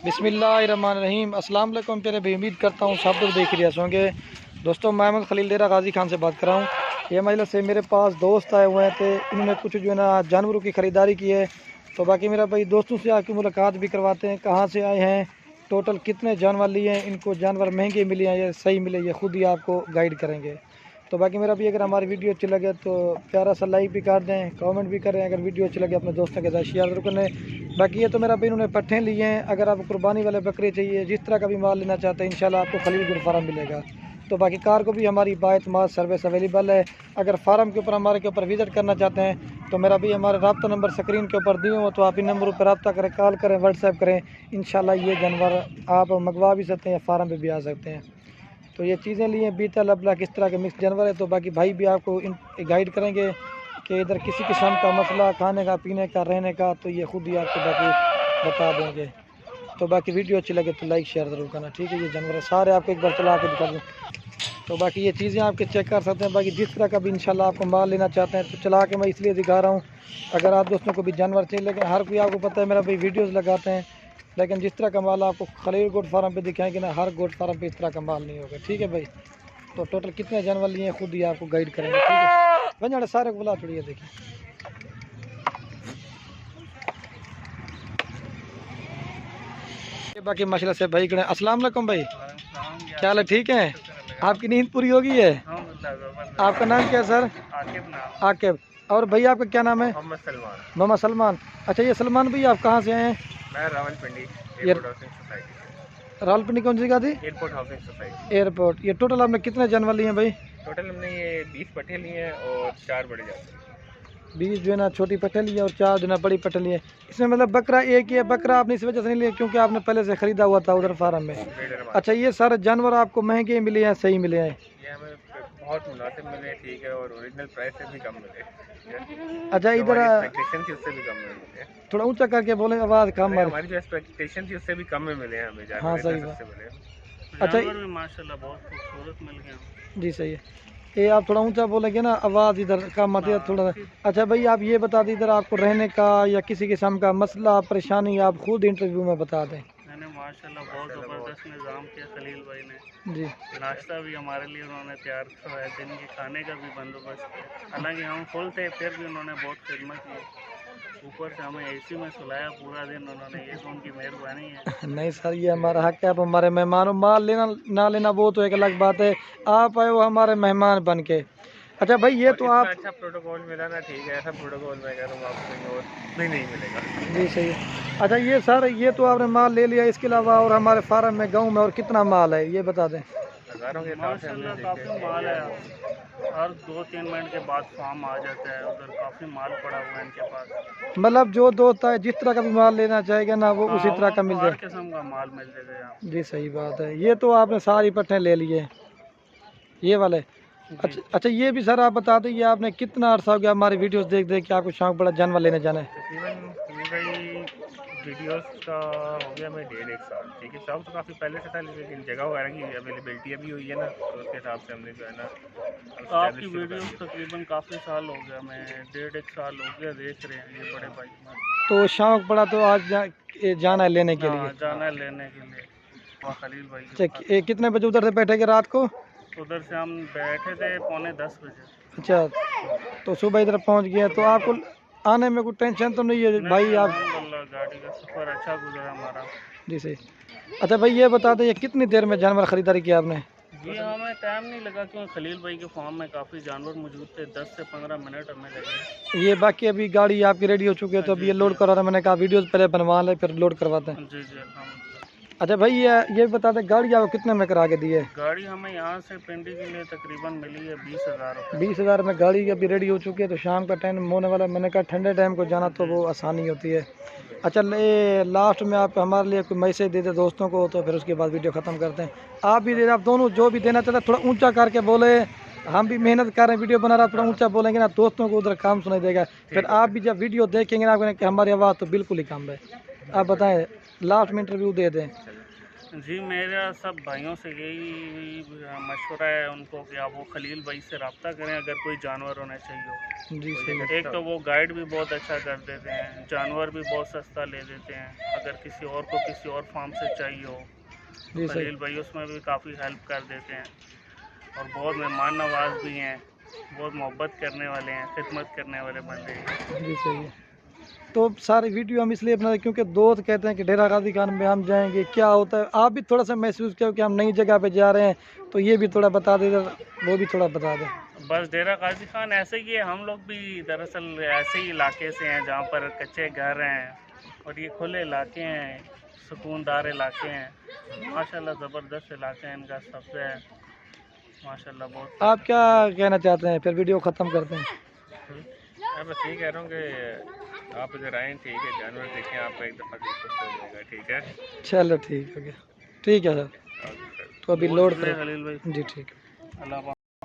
बिस्मिल्लाहिर्रहमानिर्रहीम। अस्सलाम वालेकुम प्यारे भाई, उम्मीद करता हूँ सब लोग देख रहे होंगे। दोस्तों, मैं अहमद खलील डेरा गाजी खान से बात कर रहा हूँ। ये मजलिस से मेरे पास दोस्त आए हुए हैं, तो इन्होंने कुछ जो है ना जानवरों की ख़रीदारी की है। तो बाकी मेरा भाई दोस्तों से आके मुलाकात भी करवाते हैं, कहाँ से आए हैं, टोटल कितने जानवर लिए हैं, इनको जानवर महंगे मिले हैं या सही मिले, ये खुद ही आपको गाइड करेंगे। तो बाकी मेरा भी अगर हमारी वीडियो अच्छी लगे तो प्यारा सा लाइक भी कर दें, कमेंट भी करें। अगर वीडियो अच्छी लगे अपने दोस्तों के साथ शेयर जरूर करें। बाकी ये तो मेरा भी इन्होंने पट्ठे लिए हैं। अगर आपको कुर्बानी वाले बकरे चाहिए, जिस तरह का भी माल लेना चाहते हैं, इंशाल्लाह आपको खलील गुड फार्म मिलेगा। तो बाकी कार को भी हमारी बाएतमाद सर्विस अवेलेबल है। अगर फार्म के ऊपर हमारे के ऊपर विज़िट करना चाहते हैं तो मेरा भी हमारे रब्ता नंबर स्क्रीन के ऊपर दिए हो, तो आप इन नंबरों पर रब्ता करें, कॉल करें, व्हाट्सएप करें। इंशाल्लाह ये जानवर आप मंगवा भी सकते हैं या फार्म पर भी आ सकते हैं। तो ये चीज़ें लिए हैं, बीता लबला किस तरह के मिक्स जानवर है। तो बाकी भाई भी आपको इन गाइड करेंगे कि इधर किसी किस्म का मसला खाने का, पीने का, रहने का, तो ये खुद ही आपको बाकी बता देंगे। तो बाकी वीडियो अच्छी लगे तो लाइक शेयर ज़रूर करना, ठीक है। ये जानवर सारे आपको एक बार चला के दिखा दूँ। तो बाकी ये चीज़ें आपके चेक कर सकते हैं। बाकी जिस तरह का भी इंशाल्लाह आपको माल लेना चाहते हैं तो चला के मैं इसलिए दिखा रहा हूँ, अगर आप दोस्तों को भी जानवर चाहिए। लेकिन हर कोई आपको पता है मेरा भाई वीडियोज़ लगाते हैं, लेकिन जिस तरह का माल आपको खलील गोट फार्म पे दिखाएंगे ना, हर गोट फार्म पे इस तरह का माल नहीं होगा, ठीक है भाई। तो टोटल कितने जानवर लिए हैं खुद ही आपको गाइड करेंगे, ठीक है। बंजाड़े सारे को बुला छोड़िए, देखिए बाकी माशाल्लाह से भाई करें। अस्सलाम वालेकुम भाई, क्या हाल है, ठीक है। आपकी नींद पूरी हो गई है। आपका नाम क्या है सर? आकिब। और भाई आपका क्या नाम है? मोहम्मद सलमान। अच्छा, ये सलमान भाई आप कहाँ से आए हैं? मैं रावलपिंडी रावलपिंडी कौन सी जगह थी? Airport housing society. एयरपोर्ट। ये टोटल आपने कितने जानवर लिए हैं भाई? टोटल हमने ये 20 पट्टे लिए हैं और 4 बड़े जानवर। 20 जो है ना छोटी पट्टे लिए और 4 जो है ना बड़ी पट्टे लिए। इसमें मतलब बकरा एक ही है? बकरा आपने इस वजह से नहीं लिया क्योंकि आपने पहले से ख़रीदा हुआ था उधर फार्म में? अच्छा, ये सारे जानवर आपको महंगे मिले हैं, सही मिले हैं? ये हमें बहुत मुनासिब मिले, ठीक है, और ओरिजिनल प्राइस से भी कम मिले। अच्छा, इधर एक्सपेक्टेशन थी उससे भी कम में मिले। थोड़ा ऊंचा करके बोले, आवाज़ कम। हमारी जो एक्सपेक्टेशन थी उससे भी कम में मिले हैं हमें जानवर। हाँ सही बात। अच्छा माशाल्लाह बहुत खूबसूरत मिल गया जी, सही है। ये आप थोड़ा ऊंचा बोलेंगे ना, आवाज़ इधर कम आती है थोड़ा। अच्छा भाई, आप ये बता दें इधर आपको रहने का या किसी किस्म का मसला परेशानी आप खुद इंटरव्यू में बता दें। मैंने माशाल्लाह बहुत ज़बरदस्त निज़ाम किया खलील भाई ने जी। नाश्ता भी हमारे लिए उन्होंने तैयार करवाया, दिन के खाने का भी बंदोबस्त किया। हालांकि हम फुल थे फिर भी उन्होंने बहुत खिदमत की। ऊपर से हमें एसी में सुलाया पूरा दिन उन्होंने, ये तो उनकी मेहरबानी है। नहीं सर, ये हमारा हक है। आप हमारे मेहमानों, माल लेना ना लेना वो तो एक अलग बात है, आप आए हो हमारे मेहमान बन के। अच्छा भाई, ये तो आप अच्छा प्रोटोकॉल मिला ना, ठीक है, ऐसा प्रोटोकॉल मैं कह रहा हूँ आपको कहीं और नहीं मिलेगा। जी सही है। अच्छा ये सर, ये तो आपने माल ले लिया, इसके अलावा और हमारे फार्म में गाँव में और कितना माल है ये बता दें। हज़ारों के माशाल्लाह काफ़ी माल है। हर 2-3 मिनट के बाद फार्म आ जाता है, उधर काफ़ी माल पड़ा हुआ है इनके पास। मतलब जो दोस्त है जिस तरह का भी माल लेना चाहेगा ना, वो उसी तरह का मिल जाए, हर किस्म का माल मिल जाएगा। जी सही बात है। ये तो आपने सारी पट्टे ले लिए ये वाले। अच्छा ये भी सर आप बता दें, ये आपने कितना अर्सा हो गया हमारी वीडियोस देख देख के आपको शौक पड़ा जानवर लेने जाना है? तकरीबन वीडियोस का हो गया मैं 1.5-1 साल, ठीक है। शौक तो काफ़ी पहले से था, लेकिन जगह वगैरह की अवेलेबिलिटी अभी हुई है ना, तो उसके हिसाब से हमने जो है ना आपकी वीडियोस तकरीबन काफ़ी साल हो गया, मैं 1.5-1 साल हो गया देख रहे हैं ये बड़े भाई। तो शौक पड़ा तो आज जाना है लेने के लिए? जाना है लेने के लिए खलील भाई। अच्छा, कितने बजे उधर से बैठेंगे रात को? उधर से हम बैठे थे 9:45 बजे। अच्छा, तो सुबह इधर पहुंच गए, तो आपको आने में कोई टेंशन तो नहीं है भाई? आप गाड़ी का सफ़र अच्छा गुजरा हमारा। जी सही। अच्छा भाई, ये बता दें ये कितनी देर में जानवर ख़रीदारी किया आपने? जी हमें टाइम नहीं लगा क्योंकि खलील भाई के फार्म में काफ़ी जानवर मौजूद थे, 10 से 15 मिनट हमें लगे। ये बाकी अभी गाड़ी आपकी रेडी हो चुकी है, तो अभी ये लोड करा रहा है। मैंने कहा वीडियोस पहले बनवा ले फिर लोड करवाते हैं। जी। अच्छा भाई, ये बता दें गाड़ी आपको कितने में करा के दी है? गाड़ी हमें यहाँ से पिंडी के लिए तकरीबन मिली है 20,000। 20,000 में गाड़ी अभी रेडी हो चुकी है। तो शाम का टाइम होने वाला, मैंने कहा ठंडे टाइम को जाना तो वो आसानी होती है। अच्छा, लास्ट में आप हमारे लिए कोई मैसेज दे दे दोस्तों को, तो फिर उसके बाद वीडियो ख़त्म करते हैं। आप भी दे, आप दोनों जो भी देना चाहते हैं थोड़ा ऊंचा करके बोले। हम भी मेहनत कर रहे हैं, वीडियो बना रहा, थोड़ा ऊंचा बोलेंगे ना, दोस्तों को उधर काम सुनाई देगा। फिर आप भी जब वीडियो देखेंगे ना, आपको कि हमारी आवाज़ तो बिल्कुल ही कम है। आप बताएं, लास्ट में इंटरव्यू दे दें। जी मेरा सब भाइयों से यही मशवरा है उनको कि आप वो खलील भाई से रब्ता करें अगर कोई जानवर होना चाहिए। जी सही है। एक तो वो गाइड भी बहुत अच्छा कर देते हैं, जानवर भी बहुत सस्ता ले देते हैं। अगर किसी और को किसी और फार्म से चाहिए हो जी तो सही। खलील भाई उसमें भी काफ़ी हेल्प कर देते हैं और बहुत मेहमान नवाज भी हैं, बहुत मोहब्बत करने वाले हैं, खिदमत करने वाले बंदे हैं। जी सही है। तो सारी वीडियो हम इसलिए बना क्योंकि दोस्त कहते हैं कि डेरा गाजी खान में हम जाएंगे, क्या होता है आप भी थोड़ा सा महसूस करो कि हम नई जगह पे जा रहे हैं, तो ये भी थोड़ा बता दे, वो भी थोड़ा बता दें। बस डेरा गाजी खान ऐसे ही है, हम लोग भी दरअसल ऐसे ही इलाके से हैं जहाँ पर कच्चे घर हैं और ये खुले इलाके हैं, सुकूनदार इलाके हैं। माशाल्लाह ज़बरदस्त इलाके हैं इनका, सबसे है माशाल्लाह बहुत। आप क्या कहना चाहते हैं, फिर वीडियो ख़त्म करते हैं। मैं बस यही कह रहा हूँ कि आप इधर आएँ, ठीक है, जानवर देखें, आपका एक दफ़ा देख हो जाएगा, ठीक है। चलो ठीक हो गया, ठीक है सर। तो अभी लोड करें। खलील भाई जी ठीक है। अल्लाह